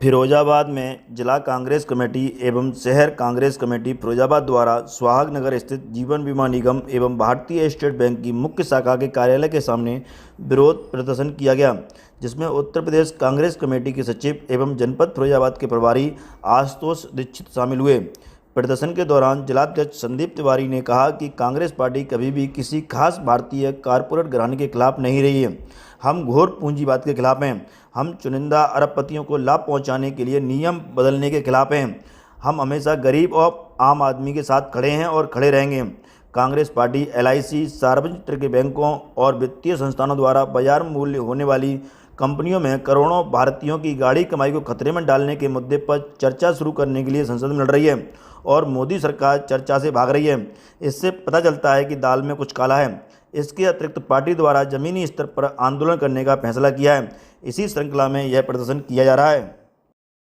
फिरोजाबाद में जिला कांग्रेस कमेटी एवं शहर कांग्रेस कमेटी फिरोजाबाद द्वारा सुहाग नगर स्थित जीवन बीमा निगम एवं भारतीय स्टेट बैंक की मुख्य शाखा के कार्यालय के सामने विरोध प्रदर्शन किया गया, जिसमें उत्तर प्रदेश कांग्रेस कमेटी के सचिव एवं जनपद फिरोजाबाद के प्रभारी आशुतोष दीक्षित शामिल हुए। प्रदर्शन के दौरान जिलाध्यक्ष संदीप तिवारी ने कहा कि कांग्रेस पार्टी कभी भी किसी खास भारतीय कारपोरेट घराने के खिलाफ नहीं रही है। हम घोर पूंजीवाद के खिलाफ हैं। हम चुनिंदा अरबपतियों को लाभ पहुंचाने के लिए नियम बदलने के खिलाफ हैं। हम हमेशा गरीब और आम आदमी के साथ खड़े हैं और खड़े रहेंगे। कांग्रेस पार्टी LIC, सार्वजनिक क्षेत्र के बैंकों और वित्तीय संस्थानों द्वारा बाजार मूल्य होने वाली कंपनियों में करोड़ों भारतीयों की गाढ़ी कमाई को खतरे में डालने के मुद्दे पर चर्चा शुरू करने के लिए संसद में लड़ रही है और मोदी सरकार चर्चा से भाग रही है। इससे पता चलता है कि दाल में कुछ काला है। इसके अतिरिक्त पार्टी द्वारा जमीनी स्तर पर आंदोलन करने का फैसला किया है। इसी श्रृंखला में यह प्रदर्शन किया जा रहा है।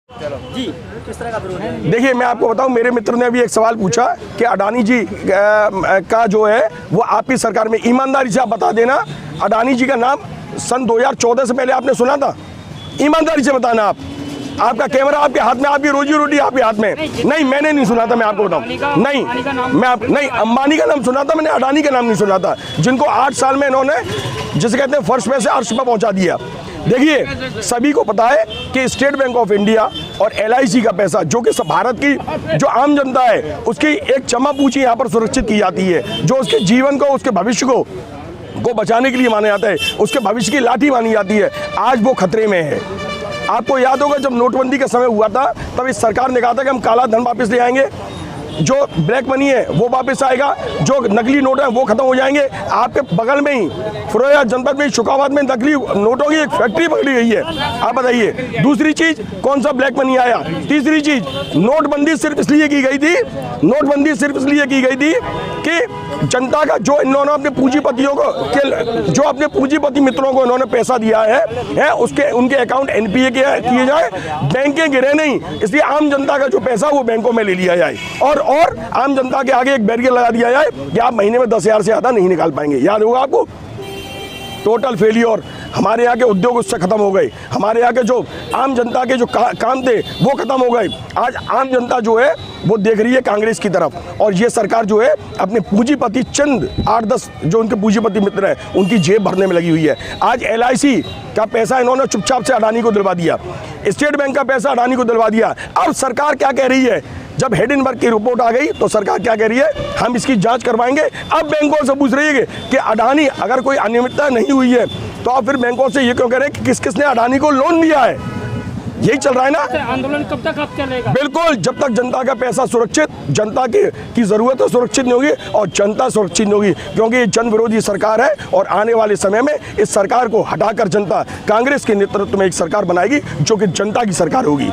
जी, किस तरह का विरोध है? देखिए, मैं आपको बताऊं, मेरे मित्र ने अभी एक सवाल पूछा कि अडानी जी का जो है वो आपकी सरकार में, ईमानदारी से आप बता देना, अडानी जी का नाम सन 2014 से पहले आपने सुना था? ईमानदारी से बताना। आपका कैमरा आपके हाथ में, आपकी रोजी रोटी आपके हाथ में। नहीं, मैंने नहीं सुना था, मैं आपको बताऊं। नहीं, अंबानी का नाम सुना था मैंने, अडानी का नाम नहीं सुना था, जिनको 8 साल में इन्होंने, जिसे कहते हैं, फर्श पे से अर्श पे पहुंचा दिया। देखिए, सभी को पता है कि स्टेट बैंक ऑफ इंडिया और LIC का पैसा, जो कि भारत की जो आम जनता है, उसकी एक चमा पूंजी यहाँ पर सुरक्षित की जाती है, जो उसके जीवन को, उसके भविष्य को बचाने के लिए माना जाता है, उसके भविष्य की लाठी मानी जाती है। आज वो खतरे में है। आपको याद होगा, जब नोटबंदी का समय हुआ था, तब इस सरकार ने कहा था कि हम काला धन वापस ले आएंगे, जो ब्लैक मनी है वो वापस आएगा, जो नकली नोट है वो खत्म हो जाएंगे। आपके बगल में ही फिरोजाबाद जनपद में, शुकाबाद में नकली नोटों की एक फैक्ट्री पकड़ी गई है। आप बताइए, दूसरी चीज कौन सा ब्लैक मनी आया? तीसरी चीज, नोटबंदी सिर्फ इसलिए की गई थी, नोटबंदी सिर्फ इसलिए की गई थी कि जनता का, जो इन्होंने अपने पूंजीपतियों को, जो अपने पूंजीपति मित्रों को इन्होंने पैसा दिया है उसके, उनके अकाउंट NPA किए जाए, बैंकें गिरे नहीं, इसलिए आम जनता का जो पैसा वो बैंकों में ले लिया जाए और आम जनता के आगे एक बैरियर लगा दिया जाए कि आप महीने में 10,000 से ज़्यादा नहीं निकाल पाएंगे। याद होगा आपको? Total failure. हमारे यहाँ के उद्योग उससे खत्म हो गए, हमारे यहाँ के जो आम जनता के जो काम थे वो खत्म हो गए। आज आम जनता जो है वो देख रही है कांग्रेस की तरफ, और ये सरकार जो है अपने पूंजीपति, चंद 8-10 जो उनके पूंजीपति मित्र हैं, उनकी जेब भरने में लगी हुई है। आज LIC का पैसा इन्होंने चुपचाप से अडानी को दिलवा दिया, स्टेट बैंक का पैसा अडानी को दिलवा दिया। अब सरकार क्या कह रही है? जब हिंडनबर्ग की रिपोर्ट आ गई तो सरकार क्या कह रही है? हम इसकी जांच करवाएंगे। अब बैंकों से पूछ रही है कि अडानी, अगर कोई अनियमितता नहीं हुई है तो आप फिर बैंकों से ये क्यों कह रहे हैं कि किस किसने अडानी को लोन दिया है? यही चल रहा है ना। आंदोलन कब तक आप चलेगा? बिल्कुल, जब तक जनता का पैसा सुरक्षित, जनता की जरूरत सुरक्षित नहीं होगी और जनता सुरक्षित नहीं होगी, क्योंकि ये जन विरोधी सरकार है। और आने वाले समय में इस सरकार को हटाकर जनता कांग्रेस के नेतृत्व में एक सरकार बनाएगी, जो कि जनता की सरकार होगी।